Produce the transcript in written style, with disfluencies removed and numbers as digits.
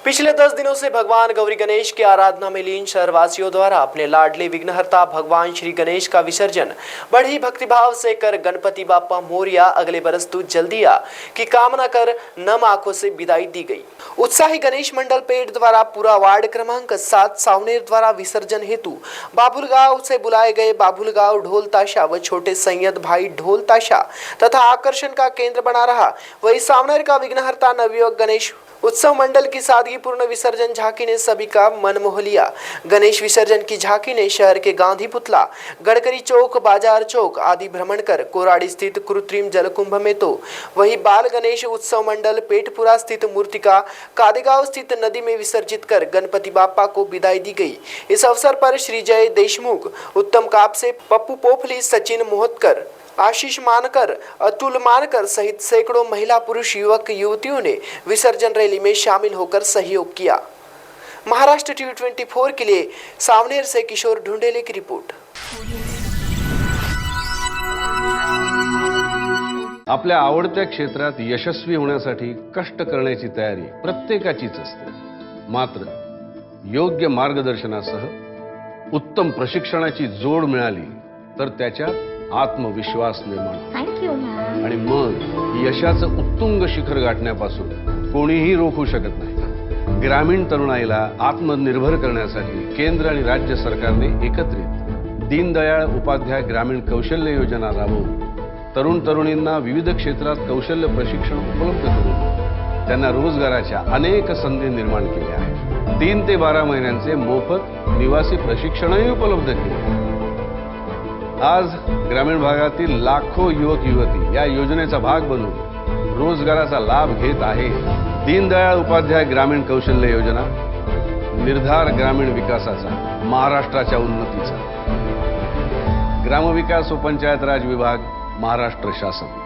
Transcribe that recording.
पिछले 10 दिनों से भगवान गौरी गणेश की आराधना में लीन शहरवासियों द्वारा अपने लाडले विघ्नहर्ता भगवान श्री गणेश का विसर्जन बड़ी भक्तिभाव से कर गणपति बाप्पा मोरिया अगले बरस तू जल्दी आ की कामना कर नम आंखों से विदाई दी गई। उत्साही गणेश मंडल पेट द्वारा पूरा वार्ड क्रमांक 7 सावनेर द्वारा विसर्जन हेतु बाबुलगांव से बुलाए गए बाबुलगांव ढोल ताशा व छोटे सैयद भाई ढोल ताशा तथा आकर्षण का केंद्र बना रहा। वही सावनेर का विघ्नहर्ता नवयुवक गणेश उत्सव मंडल की सादगीपूर्ण विसर्जन झांकी ने सभी का मन मोह लिया। गणेश विसर्जन की झांकी ने शहर के गांधी पुतला, गडकरी चौक, बाजार चौक आदि भ्रमण कर कोराड़ी स्थित कृत्रिम जलकुंभ में तो वही बाल गणेश उत्सव मंडल पेटपुरा स्थित मूर्तिका कादेगांव स्थित नदी में विसर्जित कर गणपति बाप्पा को विदाई दी गई। इस अवसर पर श्री जय देशमुख, उत्तम कापसे, पप्पू पोफली, सचिन मोहतकर, आशीष मानकर, अतुल मानकर सहित सैकड़ों महिला पुरुष युवक युवतियों ने विसर्जन रैली में शामिल होकर सहयोग किया। महाराष्ट्र टीवी 24 के लिए सावनेर से किशोर ढूंढेले की रिपोर्ट। आपल्या आवडत्या क्षेत्रात यशस्वी होण्यासाठी कष्ट करण्याची तयारी प्रत्येकाचीच असते। मात्र योग्य मार्गदर्शनासह उत्तम प्रशिक्षणाची जोड मिळाली तर त्याच्यात आत्मविश्वास निर्माण होतो आणि मग यशाचं उत्तुंग शिखर गाठण्यापासून कोणीही रोखू शकत नाही। ग्रामीण तरुणाईला आत्मनिर्भर करण्यासाठी केंद्र आणि राज्य सरकारने एकत्रित दीनदयाळ उपाध्याय ग्रामीण कौशल्य योजना राबवून तरुण तरुणींना विविध क्षेत्रात कौशल्य प्रशिक्षण उपलब्ध करून त्यांना रोजगाराच्या अनेक संधी निर्माण केल्या आहेत। 3 ते 12 महिन्यांचे मोफत निवासी प्रशिक्षणही उपलब्ध केले आहे। आज ग्रामीण भागातील लाखो युवक युवती या योजनेचा भाग बनून रोजगाराचा लाभ घेत आहे। दीनदयाळ उपाध्याय ग्रामीण कौशल्य योजना, निर्धार ग्रामीण विकासाचा, महाराष्ट्राच्या उन्नतीचा। ग्रामविकास व पंचायत राज विभाग, महाराष्ट्र शासन।